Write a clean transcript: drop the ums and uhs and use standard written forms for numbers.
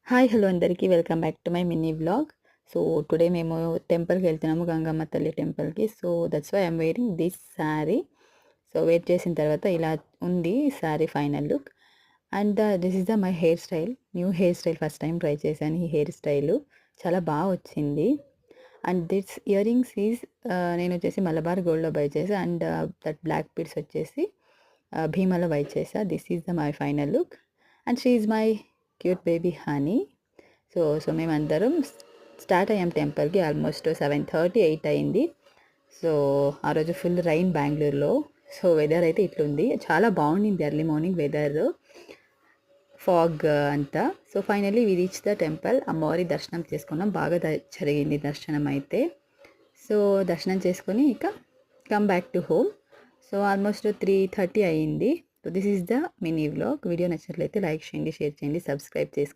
Hi hello అందరికీ welcome back to my mini vlog. So today మేము టెంపుల్కి వెళ్తున్నాము, గంగమ్మ తల్లి టెంపుల్కి. So that's why I'm wearing this sari. So wait చేసిన తర్వాత ఇలా ఉంది sari final look. And this is the my hairstyle, new hairstyle. First time try చేశాను ఈ హెయిర్ స్టైలు, చాలా బాగా వచ్చింది. And this earrings is నేను వచ్చేసి మలబార్ గోల్డ్లో బై చేసా. అండ్ దట్ బ్లాక్ బీడ్స్ వచ్చేసి భీమాలో బై చేసా. This is the my final look. And she is my cute baby honey. So మేమందరం స్టార్ట్ అయ్యాం టెంపుల్కి. ఆల్మోస్ట్ 7:30, 8 అయింది. సో ఆ రోజు ఫుల్ రైన్ బెంగళూరులో. సో వెదర్ అయితే ఇట్లుంది, చాలా బాగుండింది ఎర్లీ మార్నింగ్ వెదర్, ఫాగ్ అంతా. So finally we reach the temple. అమ్మవారి దర్శనం చేసుకున్నాం, బాగా జరిగింది దర్శనం అయితే. సో దర్శనం చేసుకొని ఇక come back to home. So almost 3:30 అయ్యింది. So this is the mini vlog. Video నచ్చినట్లయితే లైక్ చేయండి, షేర్ చేయండి, సబ్స్క్రైబ్ చేసుకోండి.